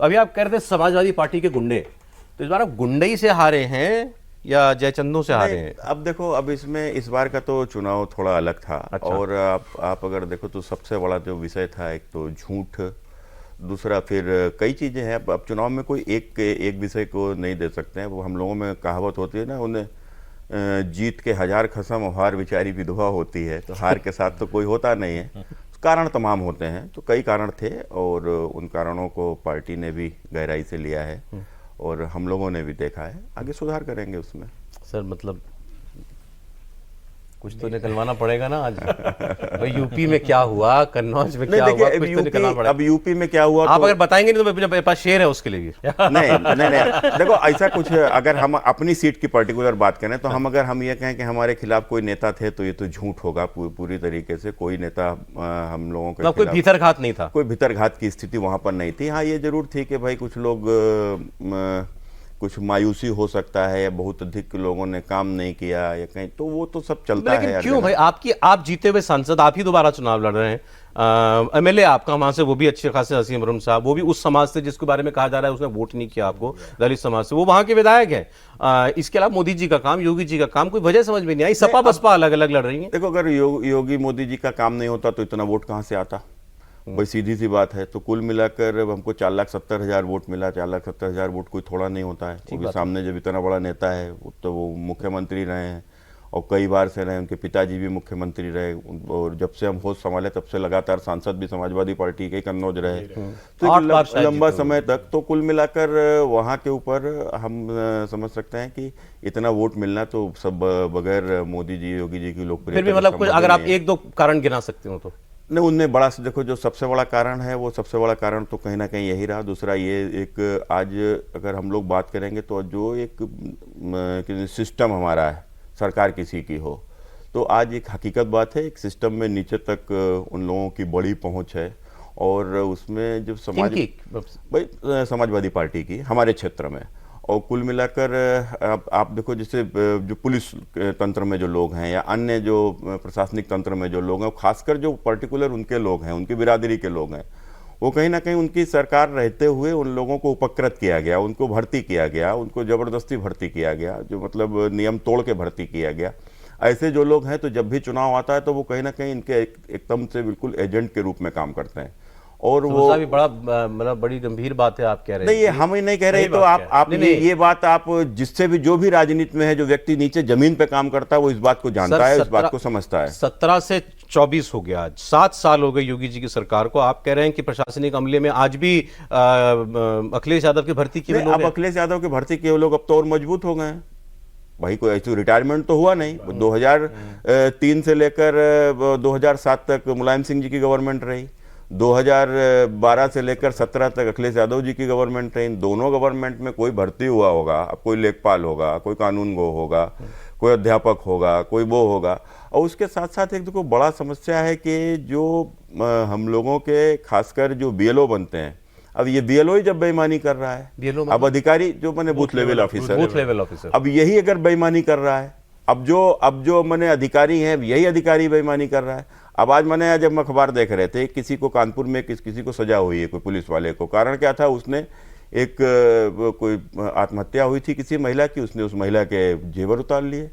अभी आप कह रहे थे समाजवादी पार्टी के गुंडे, तो इस बार आप गुंडई से हारे हैं या जयचंदों से हारे हैं? अब देखो, अब इसमें इस बार का तो चुनाव थोड़ा अलग था। अच्छा। और आप अगर देखो तो सबसे बड़ा जो विषय था, एक तो झूठ, दूसरा फिर कई चीज़ें हैं। अब चुनाव में कोई एक विषय को नहीं दे सकते हैं। वो हम लोगों में कहावत होती है ना, उन्हें जीत के हजार खसम और हार बेचारी विधवा होती है। तो हार के साथ तो कोई होता नहीं है, कारण तमाम होते हैं। तो कई कारण थे और उन कारणों को पार्टी ने भी गहराई से लिया है और हम लोगों ने भी देखा है। आगे सुधार करेंगे उसमें। सर मतलब कुछ तो निकलवाना पड़ेगा ना आज। भाई यूपी में क्या हुआ, कन्नौज में क्या हुआ, कुछ तो निकलना पड़ेगा। अब यूपी में क्या हुआ, आप तो अगर बताएंगे नहीं तो मेरे पास शेर है उसके लिए भी। नहीं, देखो ऐसा कुछ, अगर हम अपनी सीट की पर्टिकुलर बात करें तो हम ये कहें कि हमारे खिलाफ कोई नेता थे तो ये तो झूठ होगा। पूरी तरीके से कोई नेता हम लोगों के कोई भीतरघात नहीं था, कोई भीतरघात की स्थिति वहां पर नहीं थी। हाँ, ये जरूर थी कि भाई कुछ लोग कुछ मायूसी हो सकता है, या बहुत अधिक लोगों ने काम नहीं किया या कहीं, तो वो तो सब चलता है। लेकिन क्यों भाई, आप जीते हुए सांसद, आप ही दोबारा चुनाव लड़ रहे हैं। एमएलए आपका वहां से, वो भी अच्छे खासे असीम अरुण साहब, वो भी उस समाज से जिसके बारे में कहा जा रहा है उसने वोट नहीं किया आपको, दलित समाज से, वो वहां के विधायक है। इसके अलावा मोदी जी का काम, योगी जी का काम, कोई वजह समझ में नहीं आई। सपा बसपा अलग अलग लड़ रही है। देखो, अगर योगी मोदी जी का काम नहीं होता तो इतना वोट कहाँ से आता? भाई सीधी सी बात है। तो कुल मिलाकर हमको 4,70,000 वोट मिला। 4,70,000 वोट कोई थोड़ा नहीं होता है। क्योंकि सामने जब इतना बड़ा नेता है, तो वो मुख्यमंत्री रहे हैं और कई बार से रहे, उनके पिताजी भी मुख्यमंत्री रहे, और जब से हम होश संभाले तब से लगातार सांसद भी समाजवादी पार्टी के कन्नौज रहे, तो लंबा समय तक। तो कुल मिलाकर वहाँ के ऊपर हम समझ सकते हैं कि इतना वोट मिलना तो सब बगैर मोदी जी, योगी जी की लोकप्रियता। फिर भी मतलब कुछ अगर आप एक दो कारण गिना सकते हो तो? नहीं, उनमें बड़ा, देखो जो सबसे बड़ा कारण है, वो सबसे बड़ा कारण तो कहीं ना कहीं यही रहा। दूसरा ये, एक आज अगर हम लोग बात करेंगे तो जो एक सिस्टम हमारा है, सरकार किसी की हो, तो आज एक हकीकत बात है, एक सिस्टम में नीचे तक उन लोगों की बड़ी पहुंच है। और उसमें जब समाजवादी पार्टी की हमारे क्षेत्र में, और कुल मिलाकर आप देखो, जैसे जो पुलिस तंत्र में जो लोग हैं या अन्य जो प्रशासनिक तंत्र में जो लोग हैं, खासकर जो पर्टिकुलर उनके लोग हैं, उनकी बिरादरी के लोग हैं, वो कहीं ना कहीं उनकी सरकार रहते हुए उन लोगों को उपकृत किया गया, उनको भर्ती किया गया, उनको ज़बरदस्ती भर्ती किया गया, जो मतलब नियम तोड़ के भर्ती किया गया। ऐसे जो लोग हैं, तो जब भी चुनाव आता है तो वो कहीं ना कहीं इनके एकदम से बिल्कुल एजेंट के रूप में काम करते हैं। और वो भी बड़ा, मतलब बड़ी गंभीर बात है आप कह रहे हैं। नहीं, ये हम ही नहीं कह रहे, तो आप ये बात, आप जिससे भी, जो भी राजनीति में है, जो व्यक्ति नीचे जमीन पे काम करता है, वो इस बात को जानता है, इस बात को समझता है। 17 से 24 हो गया, आज 7 साल हो गए योगी जी की सरकार को। आप कह रहे हैं कि प्रशासनिक अमले में आज भी अखिलेश यादव की भर्ती किए लोग, अब अखिलेश यादव की भर्ती किए लोग अब तो और मजबूत हो गए हैं भाई। कोई ऐसी रिटायरमेंट तो हुआ नहीं। 2003 से लेकर 2007 तक मुलायम सिंह जी की गवर्नमेंट रही, 2012 से लेकर 17 तक अखिलेश यादव जी की गवर्नमेंट रही। इन दोनों गवर्नमेंट में कोई भर्ती हुआ होगा, अब कोई लेखपाल होगा, कोई कानून गो होगा, कोई अध्यापक होगा, कोई वो होगा। और उसके साथ साथ एक देखो बड़ा समस्या है कि जो हम लोगों के खासकर जो बीएलओ बनते हैं, अब ये बीएलओ ही जब बेईमानी कर रहा है, अब अधिकारी जो मैंने बूथ लेवल ऑफिसर, अब यही अगर बेईमानी कर रहा है, अब जो मैंने अधिकारी हैं, यही अधिकारी बेईमानी कर रहा है। अब आज मैंने, जब हम अखबार देख रहे थे, किसी को कानपुर में किसी को सजा हुई है, कोई पुलिस वाले को। कारण क्या था? उसने कोई आत्महत्या हुई थी किसी महिला की, उसने उस महिला के जेवर उतार लिए।